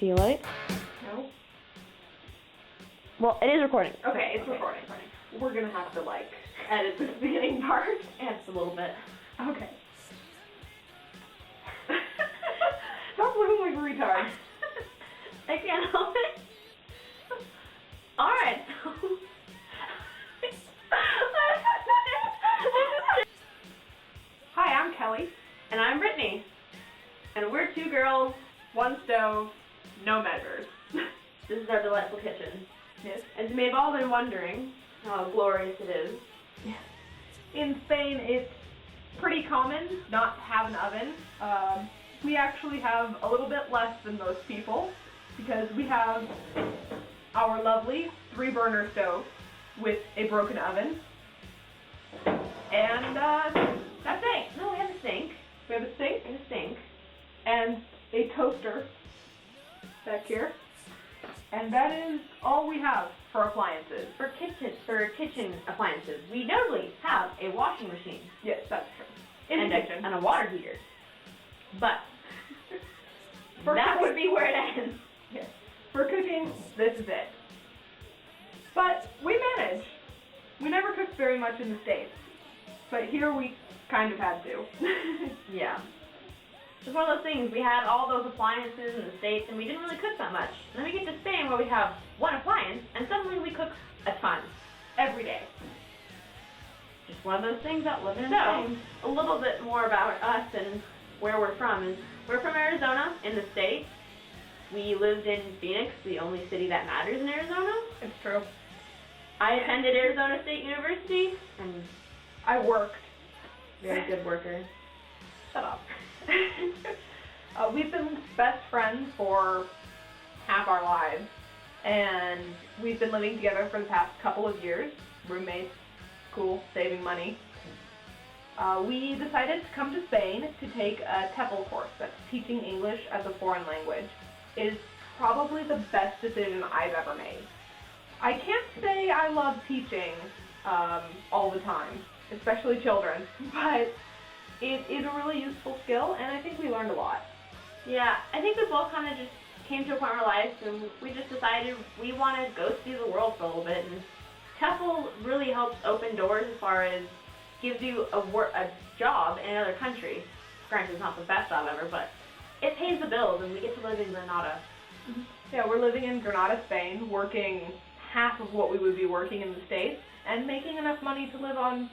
see light? No? Well, it is recording. Okay, it's recording. We're gonna have to, edit this beginning part. Just a little bit. Okay. Stop looking like a retard. I can't help it. Alright. Hi, I'm Kelly. And I'm Brittany. And we're two girls, one stove, no measures. This is our delightful kitchen. Yes. As you may have all been wondering how glorious it is. In Spain, it's pretty common not to have an oven. We actually have a little bit less than most people because we have our lovely 3-burner stove with a broken oven. And that's it. No, we have a sink. We have a sink And a sink. and a toaster back here. And that is all we have for appliances. For kitchen appliances, we notably have a washing machine. Yes, that's true. In the kitchen. And a water heater. But For that cooking- would be where it ends. Yes. For cooking, this is it. But we manage. We never cooked very much in the States. But here we kind of had to. Yeah. It's one of those things, we had all those appliances in the States and we didn't really cook that much. And then we get to Spain where we have one appliance and suddenly we cook a ton. Every day. Just one of those things that live in So, Spain. A little bit more about us and where we're from is we're from Arizona in the States. We lived in Phoenix, the only city that matters in Arizona. It's true. I attended Arizona State University and I worked. very good worker. Shut up. We've been best friends for half our lives, and we've been living together for the past couple of years. Roommates, cool, saving money. We decided to come to Spain to take a TEFL course, that's teaching English as a foreign language. It is probably the best decision I've ever made. I can't say I love teaching all the time, especially children, but it is a really useful skill, and I think we learned a lot. Yeah, I think we both kind of just came to a point in our lives and we just decided we want to go see the world for a little bit. And TEFL really helps open doors as far as gives you a job in another country. Granted, it's not the best job ever, but it pays the bills and we get to live in Granada. Yeah, we're living in Granada, Spain, working half of what we would be working in the States, and making enough money to live on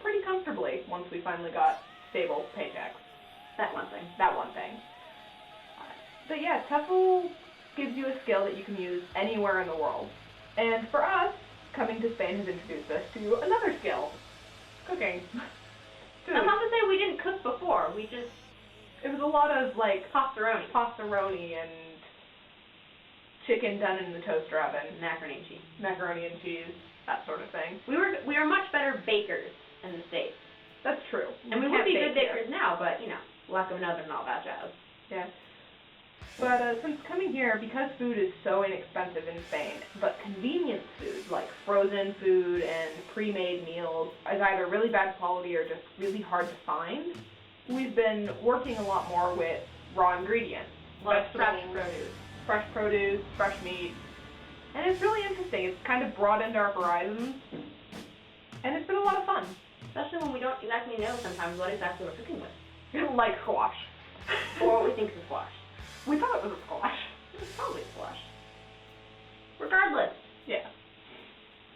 pretty comfortably once we finally got stable paychecks. That one thing. That one thing. But yeah, TEFL gives you a skill that you can use anywhere in the world. And for us, coming to Spain has introduced us to another skill. Cooking. Food. That's not to say we didn't cook before, we just It was a lot of pastaroni and chicken done in the toaster oven, macaroni and cheese. macaroni and cheese, that sort of thing. We are much better bakers in the States. That's true. And we would can't be bake good here. bakers now, but, lack of an oven and all that jazz. Yeah. But since coming here, because food is so inexpensive in Spain, but convenience food, like frozen food and pre-made meals, is either really bad quality or just really hard to find, we've been working a lot more with raw ingredients. Like fresh Vegetables, fresh produce, fresh meat. And it's really interesting. It's kind of broadened our horizons. And it's been a lot of fun. Especially when we don't exactly know sometimes what exactly we're cooking with. Like squash. Or what we think is a squash. We thought it was a squash. It's probably a squash. Regardless. Yeah.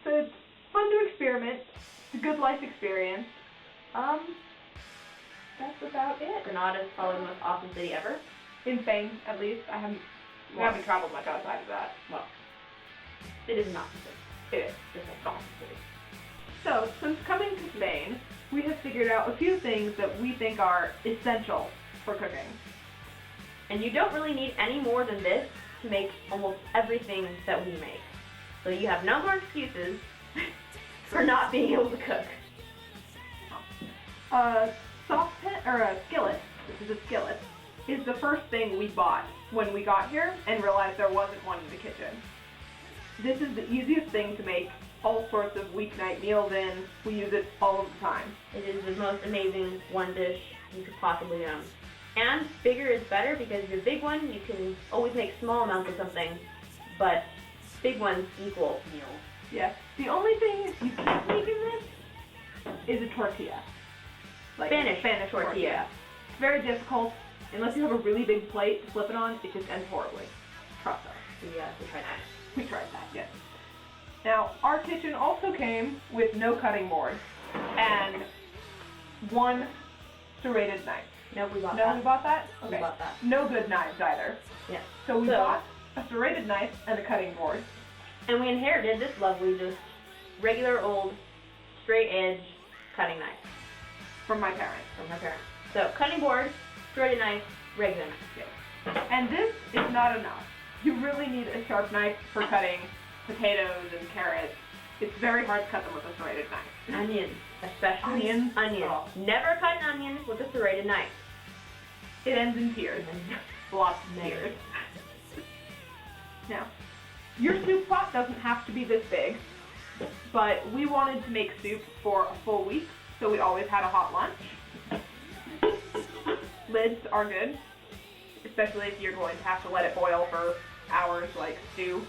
So it's fun to experiment. It's a good life experience. That's about it. Granada is probably the most awesome city ever. In Spain, at least. We haven't traveled much outside of that. Well, it is not the city. It is. It's an awesome city. So, since coming to Spain, we have figured out a few things that we think are essential for cooking. And you don't really need any more than this to make almost everything that we make. So you have no more excuses for not being able to cook. A saucepan, or a skillet, this is a skillet, is the first thing we bought when we got here and realized there wasn't one in the kitchen. This is the easiest thing to make all sorts of weeknight meals in. We use it all of the time. It is the most amazing one dish you could possibly own. And bigger is better because your big one, you can always make small amounts of something, but big ones equal meals. Yeah. The only thing you can't make in this is a tortilla. Like Spanish tortilla. It's very difficult. Unless you have a really big plate to flip it on, it just ends horribly. Trust us. We tried that. We tried that, yes. Now, our kitchen also came with no cutting board and one serrated knife. Nope, we bought No, that. we bought that? We Okay. bought that. No good knives either. Yeah. So we bought a serrated knife and a cutting board. And we inherited this lovely, just regular old, straight edge cutting knife From my parents. from her parents. So cutting board, serrated knife, regular knife. Yes. And this is not enough. You really need a sharp knife for cutting potatoes and carrots. It's very hard to cut them with a serrated knife. Onions, especially Onions? onions. Oh. Never cut an onion with a serrated knife. It ends in tears. Lots of Never. tears. Now, your soup pot doesn't have to be this big, but we wanted to make soup for a full week, so we always had a hot lunch. Lids are good, especially if you're going to have to let it boil for hours like stew.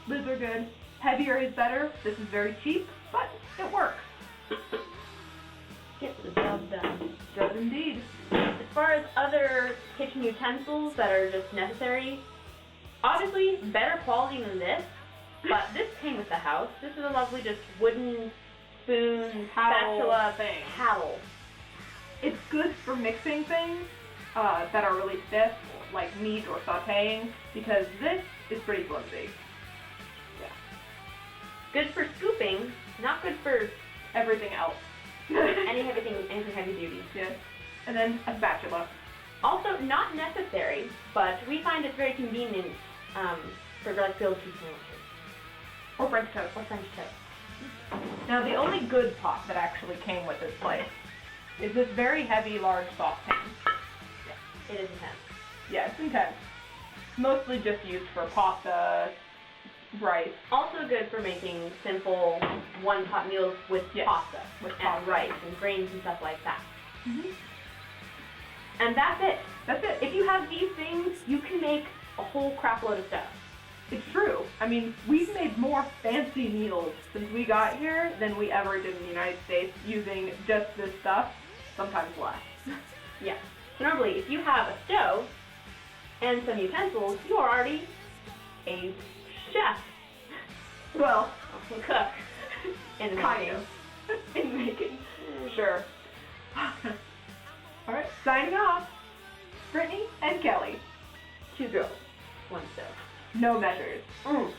Lids are good. Heavier is better. This is very cheap, but it works. Get the job done. Does indeed. As far as other kitchen utensils that are just necessary, obviously better quality than this, but this came with the house. This is a lovely just wooden spoon, spatula thing. paddle. It's good for mixing things that are really stiff, like meat or sautéing, because this is pretty flimsy. Good for scooping, not good for Everything else. anything heavy duty. Yes. And then a spatula. Also, not necessary, but we find it very convenient for like grilled cheese sandwiches Or French toast. or French toast. Now, the only good pot that actually came with this place is this very heavy, large saucepan. It is intense. Yeah, it's intense. Mostly just used for pasta, rice. Also good for making simple one-pot meals with Yes, pasta, with and pasta. rice and grains and stuff like that. Mm-hmm. And that's it. That's it. If you have these things, you can make a whole crap load of stuff. It's true. I mean, we've made more fancy meals since we got here than we ever did in the United States using just this stuff, sometimes less. Yeah. So normally, if you have a stove and some utensils, you are already a chef. Well, A cook. In the kind making. of. In making. Sure. Alright, signing off. Brittany and Kelly. 2 girls, 1 stove. No measures. Mm.